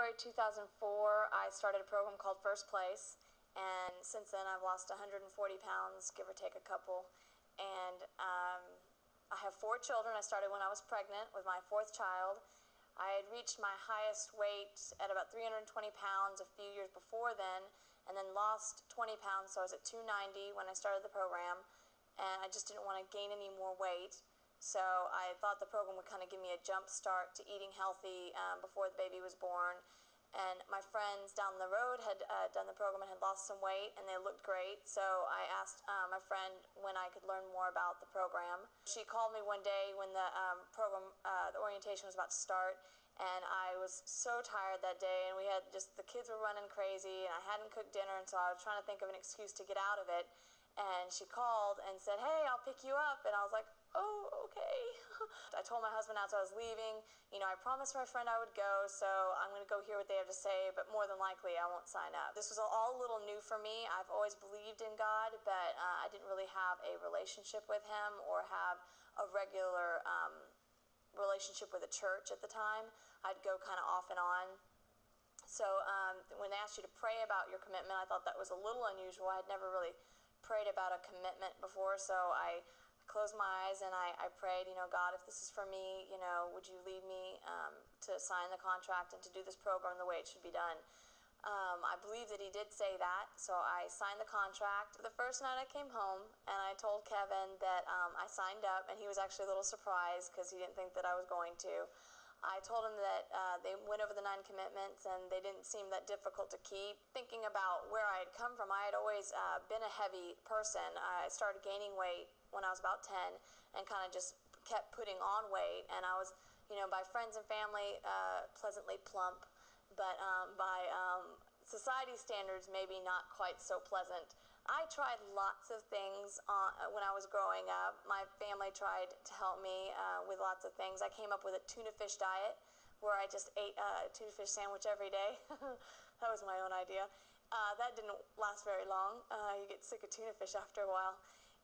January 2004, I started a program called First Place, and since then I've lost 140 pounds, give or take a couple. And I have 4 children. I started when I was pregnant with my 4th child. I had reached my highest weight at about 320 pounds a few years before then, and then lost 20 pounds, so I was at 290 when I started the program, and I just didn't want to gain any more weight. So I thought the program would kind of give me a jump start to eating healthy before the baby was born. And my friends down the road had done the program and had lost some weight, and they looked great. So I asked my friend when I could learn more about the program. She called me one day when the program, the orientation was about to start, and I was so tired that day, and we had just, the kids were running crazy, and I hadn't cooked dinner, and so I was trying to think of an excuse to get out of it. And she called and said, "Hey, I'll pick you up." And I was like, "Oh, okay." I told my husband as I was leaving, I promised my friend I would go, so I'm going to go hear what they have to say, but more than likely I won't sign up. This was all a little new for me. I've always believed in God, but I didn't really have a relationship with Him or have a regular relationship with a church at the time. I'd go kind of off and on. So when they asked you to pray about your commitment, I thought that was a little unusual. I'd never really prayed about a commitment before, so I closed my eyes and I prayed, God, if this is for me, would you lead me to sign the contract and to do this program the way it should be done? I believe that He did say that, so I signed the contract. The first night I came home and I told Kevin that I signed up, and he was actually a little surprised because he didn't think that I was going to. I told him that they went over the 9 commitments and they didn't seem that difficult to keep. Thinking about where I had come from, I had always been a heavy person. I started gaining weight when I was about 10 and kind of just kept putting on weight. And I was, by friends and family, pleasantly plump, but by society standards, maybe not quite so pleasant. I tried lots of things when I was growing up. My family tried to help me with lots of things. I came up with a tuna fish diet where I just ate a tuna fish sandwich every day. That was my own idea. That didn't last very long. You get sick of tuna fish after a while.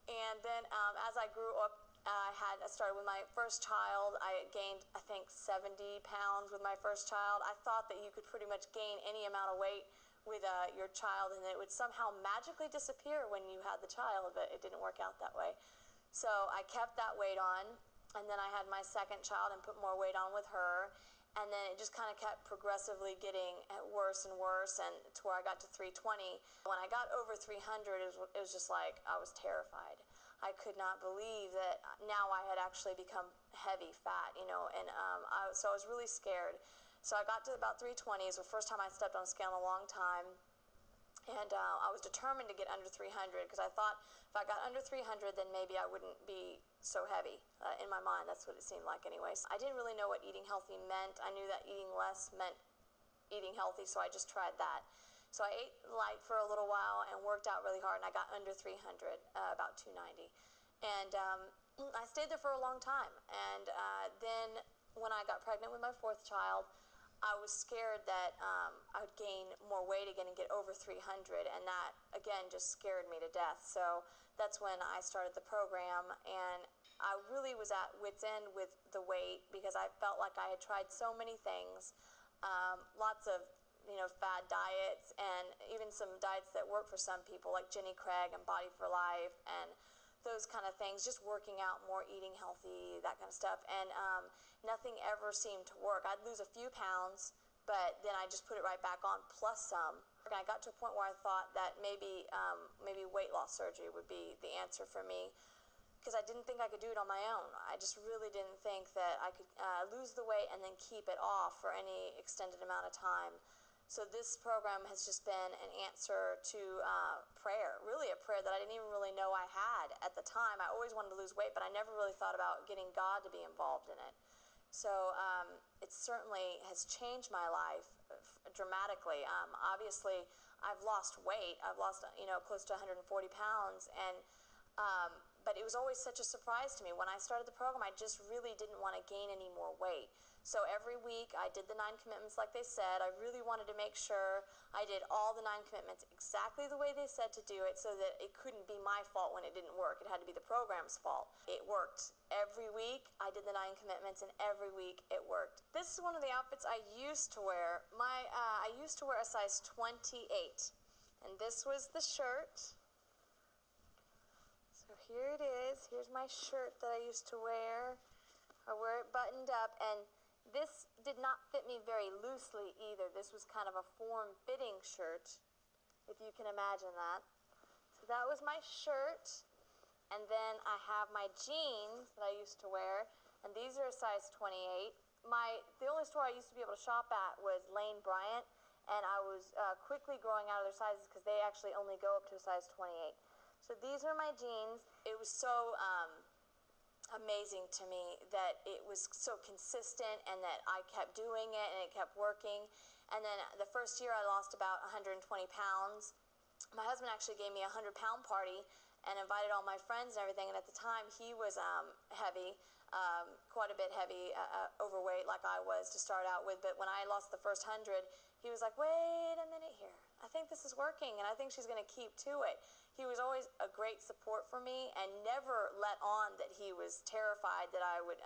And then as I grew up, I started with my first child. I gained, I think, 70 pounds with my first child. I thought that you could pretty much gain any amount of weight with your child, and it would somehow magically disappear when you had the child, but it didn't work out that way. So I kept that weight on, and then I had my second child and put more weight on with her, and then it just kind of kept progressively getting worse and worse, and to where I got to 320. When I got over 300, it was just like I was terrified. I could not believe that now I had actually become heavy, fat, and so I was really scared. So I got to about 320. It was the first time I stepped on a scale in a long time. And I was determined to get under 300 because I thought if I got under 300, then maybe I wouldn't be so heavy. In my mind, that's what it seemed like anyways. I didn't really know what eating healthy meant. I knew that eating less meant eating healthy, so I just tried that. So I ate light for a little while and worked out really hard, and I got under 300, about 290. And I stayed there for a long time. And then when I got pregnant with my 4th child, I was scared that I would gain more weight again and get over 300, and that, again, just scared me to death. So that's when I started the program, and I really was at wit's end with the weight because I felt like I had tried so many things, lots of fad diets, and even some diets that work for some people, like Jenny Craig and Body for Life, and those kind of things, just working out more, eating healthy, that kind of stuff, and nothing ever seemed to work. I'd lose a few pounds, but then I just put it right back on, plus some. And I got to a point where I thought that maybe weight loss surgery would be the answer for me, because I didn't think I could do it on my own. I just really didn't think that I could lose the weight and then keep it off for any extended amount of time. So this program has just been an answer to prayer, really a prayer that I didn't even really know I had at the time. I always wanted to lose weight, but I never really thought about getting God to be involved in it. So it certainly has changed my life dramatically. Obviously, I've lost weight. I've lost, close to 140 pounds, and but it was always such a surprise to me. When I started the program, I just really didn't want to gain any more weight. So every week I did the 9 commitments like they said. I really wanted to make sure I did all the 9 commitments exactly the way they said to do it, so that it couldn't be my fault when it didn't work. It had to be the program's fault. It worked. Every week I did the 9 commitments, and every week it worked. This is one of the outfits I used to wear. I used to wear a size 28, and this was the shirt. So here it is. Here's my shirt that I used to wear. I wear it buttoned up, and this did not fit me very loosely either. This was kind of a form-fitting shirt, if you can imagine that. So that was my shirt, and then I have my jeans that I used to wear, and these are a size 28. The only store I used to be able to shop at was Lane Bryant, and I was quickly growing out of their sizes because they actually only go up to a size 28. So these are my jeans. It was so amazing to me that it was so consistent and that I kept doing it and it kept working. And then the first year I lost about 120 pounds. My husband actually gave me a 100-pound party and invited all my friends and everything, and at the time he was heavy, quite a bit heavy, overweight like I was to start out with. But when I lost the first 100, he was like, wait a minute here, I think this is working and I think she's going to keep to it. He was always a great support for me and never let on that he was terrified that I would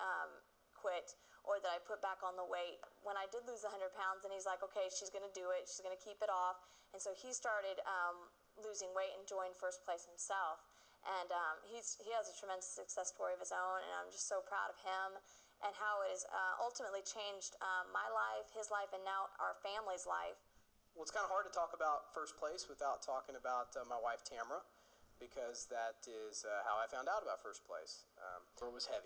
quit or that I put back on the weight. When I did lose 100 pounds, and he's like, okay, she's going to do it, she's going to keep it off. And so he started losing weight and joined First Place himself. And he has a tremendous success story of his own, and I'm just so proud of him and how it has ultimately changed my life, his life, and now our family's life. Well, it's kind of hard to talk about First Place without talking about my wife, Tamara, because that is how I found out about First Place. It was heavy.